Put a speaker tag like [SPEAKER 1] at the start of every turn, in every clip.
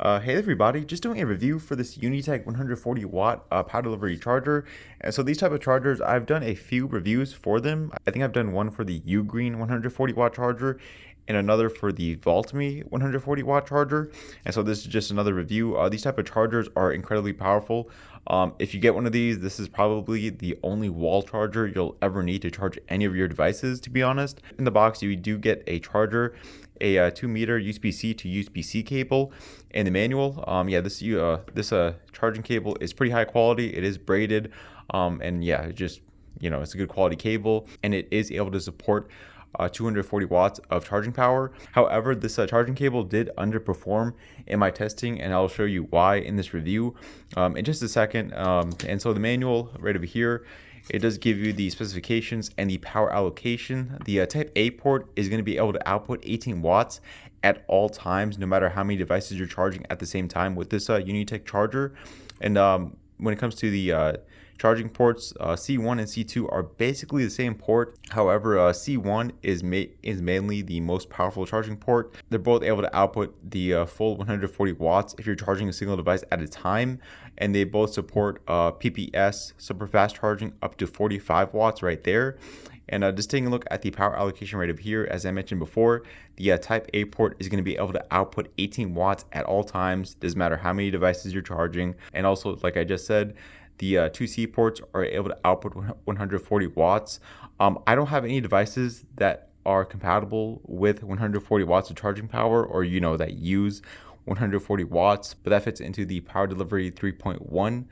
[SPEAKER 1] Hey everybody, just doing a review for this Unitek 140 watt power delivery charger. And so these type of chargers, I've done a few reviews for them. I think I've done one for the Ugreen 140 watt charger and another for the VaultMe 140 watt charger. And so this is just another review. These type of chargers are incredibly powerful. If you get one of these, this is probably the only wall charger you'll ever need to charge any of your devices, to be honest. In the box, you do get a charger, a 2-meter USB-C to USB-C cable, and the manual. This charging cable is pretty high quality. It is braided, and yeah, it's a good quality cable, and it is able to support 240 watts of charging power. However, this charging cable did underperform in my testing, and I'll show you why in this review in just a second. And so the manual right over here, it does give you the specifications and the power allocation. The type A port is going to be able to output 18 watts at all times, no matter how many devices you're charging at the same time with this Unitek charger. And when it comes to the charging ports, C1 and C2 are basically the same port. However, C1 is mainly the most powerful charging port. They're both able to output the full 140 watts if you're charging a single device at a time, and they both support PPS, super fast charging, up to 45 watts right there. And just taking a look at the power allocation right up here, as I mentioned before, the type A port is going to be able to output 18 watts at all times. Doesn't matter how many devices you're charging. And also, like I just said, the 2C ports are able to output 140 watts. I don't have any devices that are compatible with 140 watts of charging power, or that use 140 watts, but that fits into the power delivery 3.1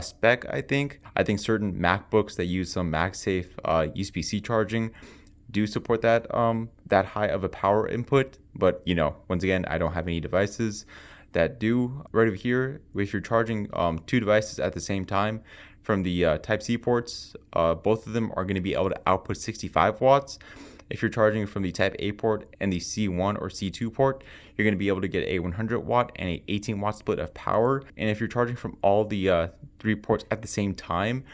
[SPEAKER 1] spec. I think certain MacBooks that use some MagSafe USB-C charging do support that high of a power input, but once again, I don't have any devices that do. Right over here, if you're charging two devices at the same time from the type C ports, both of them are going to be able to output 65 watts. If you're charging from the type A port and the C1 or C2 port, you're going to be able to get a 100 watt and a 18 watt split of power. And if you're charging from all the three ports at the same time,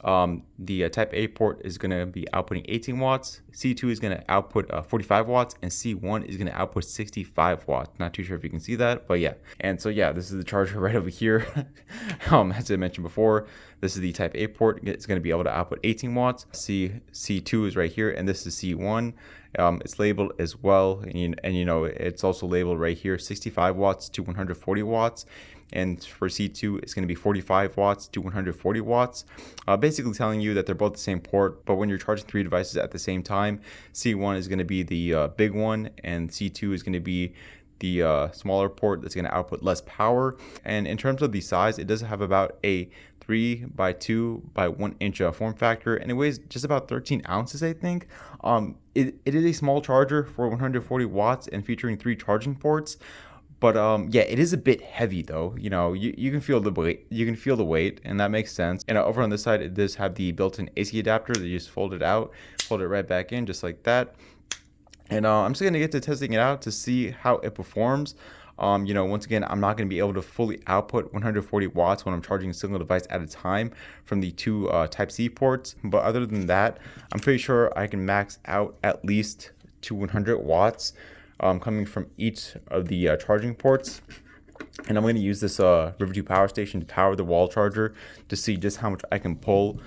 [SPEAKER 1] the type A port is going to be outputting 18 watts, C2 is going to output 45 watts, and C1 is going to output 65 watts. Not too sure if you can see that, but yeah. And so yeah, this is the charger right over here. As I mentioned before, this is the type A port. It's going to be able to output 18 watts. C2 is right here, and this is C1. It's labeled as well, and it's also labeled right here, 65 watts to 140 watts. And for C2, it's going to be 45 watts to 140 watts, basically telling you that they're both the same port, but when you're charging three devices at the same time, C1 is going to be the big one, and C2 is going to be the smaller port that's going to output less power. And in terms of the size, it does have about a 3 by 2 by 1 inch form factor, and it weighs just about 13 ounces, I think. It is a small charger for 140 watts and featuring 3 charging ports. But it is a bit heavy though. You can feel the weight. You can feel the weight, and that makes sense. And over on this side, it does have the built-in AC adapter that you just fold it out, fold it right back in, just like that. And I'm just gonna get to testing it out to see how it performs. Once again, I'm not going to be able to fully output 140 watts when I'm charging a single device at a time from the two type C ports. But other than that, I'm pretty sure I can max out at least to 100 watts. Coming from each of the charging ports. And I'm going to use this River 2 power station to power the wall charger to see just how much I can pull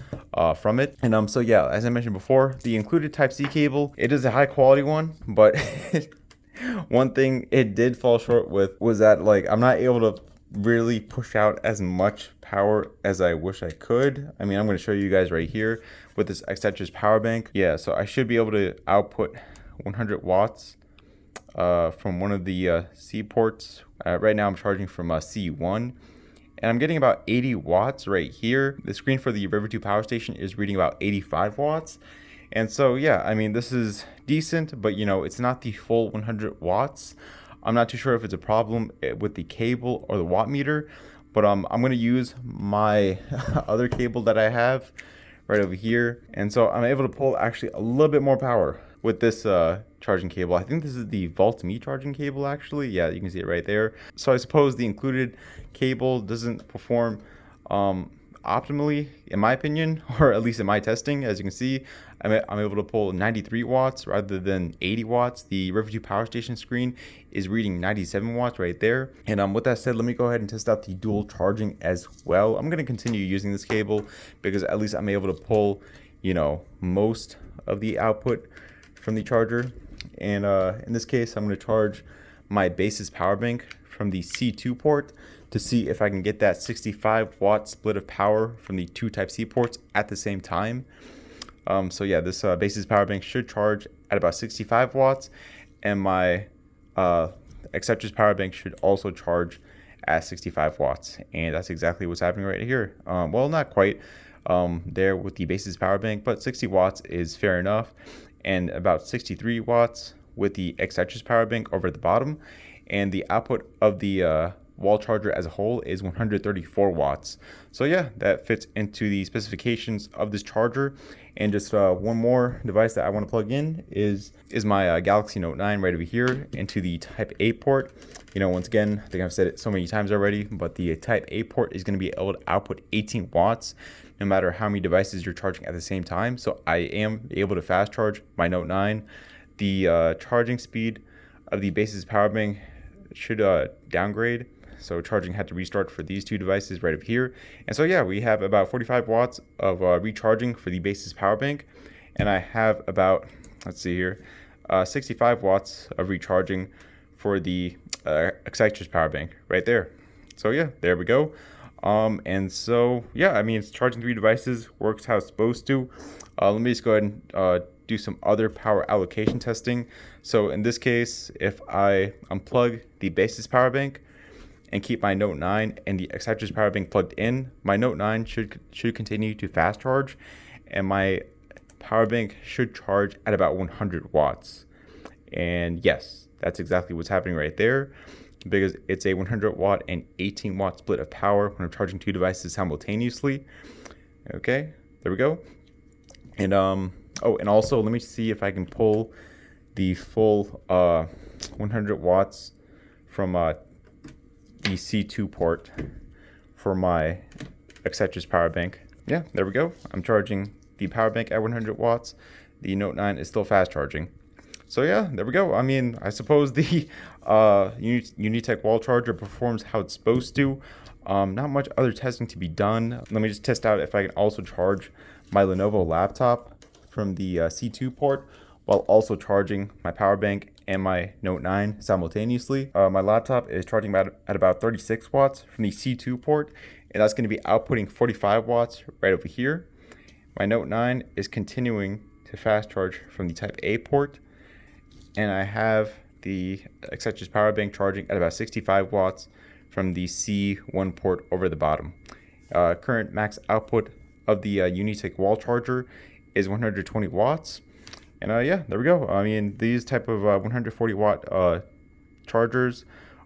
[SPEAKER 1] from it. And as I mentioned before, the included type C cable, it is a high quality one, but one thing it did fall short with was that I'm not able to really push out as much power as I wish I could. I'm going to show you guys right here with this X-Tetris power bank. Yeah, so I should be able to output 100 watts from one of the C ports. Right now I'm charging from C1, and I'm getting about 80 watts right here. The screen for the River 2 power station is reading about 85 watts. And so this is decent, but it's not the full 100 watts. I'm not too sure if it's a problem with the cable or the watt meter, but I'm going to use my other cable that I have right over here, and so I'm able to pull actually a little bit more power with this charging cable. I think this is the VaultMe charging cable, actually. Yeah, you can see it right there. So I suppose the included cable doesn't perform optimally, in my opinion, or at least in my testing. As you can see, I'm able to pull 93 watts rather than 80 watts. The River 2 power station screen is reading 97 watts right there. And with that said, let me go ahead and test out the dual charging as well. I'm going to continue using this cable because at least I'm able to pull, you know, most of the output from the charger. And in this case, I'm going to charge my base's power bank from the C2 port to see if I can get that 65 watt split of power from the two Type-C ports at the same time. So yeah, this base's power bank should charge at about 65 watts, and my acceptor's power bank should also charge at 65 watts, and that's exactly what's happening right here. Well, not quite there with the base's power bank, but 60 watts is fair enough, and about 63 watts with the acceptor's power bank over at the bottom, and the output of the wall charger as a whole is 134 watts. So yeah, that fits into the specifications of this charger. And just one more device that I want to plug in is my Galaxy Note 9 right over here into the Type A port. You know, once again, I think I've said it so many times already, but the Type A port is going to be able to output 18 watts no matter how many devices you're charging at the same time. So I am able to fast charge my Note 9. The charging speed of the base's power bank should downgrade, so charging had to restart for these two devices right up here. And so yeah, we have about 45 watts of recharging for the base's power bank, and I have about, let's see here, 65 watts of recharging for the acceptor's power bank right there. So yeah, there we go. And so yeah, I mean, it's charging three devices, works how it's supposed to. Let me just go ahead and do some other power allocation testing. So in this case, if I unplug the base's power bank and keep my Note 9 and the acceptor's power bank plugged in, my Note 9 should continue to fast charge, and my power bank should charge at about 100 watts. And yes, that's exactly what's happening right there, because it's a 100 watt and 18 watt split of power when I'm charging two devices simultaneously. Okay, there we go. And oh, and also let me see if I can pull the full 100 watts from the C2 port for my acceptor's power bank. Yeah, there we go. I'm charging the power bank at 100 watts. The Note 9 is still fast charging. So yeah, there we go. I mean, I suppose the Unitek wall charger performs how it's supposed to. Not much other testing to be done. Let me just test out if I can also charge my Lenovo laptop from the C2 port while also charging my power bank and my Note 9 simultaneously. My laptop is charging at about 36 watts from the C2 port, and that's going to be outputting 45 watts right over here. My Note 9 is continuing to fast charge from the Type A port, and I have the acceptor's power bank charging at about 65 watts from the C1 port over the bottom. Current max output of the Unitek wall charger is 120 watts. And yeah, there we go. I mean, these type of 140 watt chargers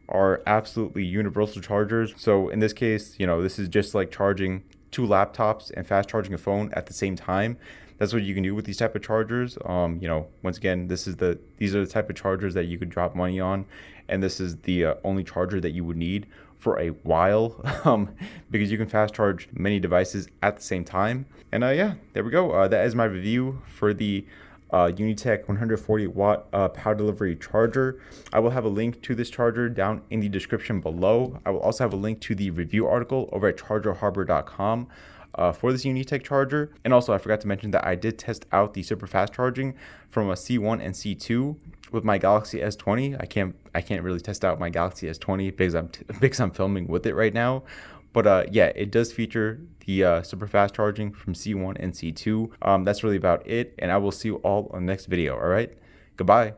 [SPEAKER 1] are absolutely universal chargers. So in this case, you know, this is just like charging two laptops and fast charging a phone at the same time. That's what you can do with these type of chargers. You know, once again, these are the type of chargers that you could drop money on, and this is the only charger that you would need for a while, because you can fast charge many devices at the same time. And yeah, there we go. That is my review for the Unitek 140 watt power delivery charger. I will have a link to this charger down in the description below. I will also have a link to the review article over at chargerharbor.com for this Unitek charger. And also, I forgot to mention that I did test out the super fast charging from a C1 and C2 with my Galaxy S20. I can't really test out my Galaxy S20 because I'm filming with it right now. But yeah, it does feature the super fast charging from C1 and C2. That's really about it, and I will see you all on the next video. All right, goodbye.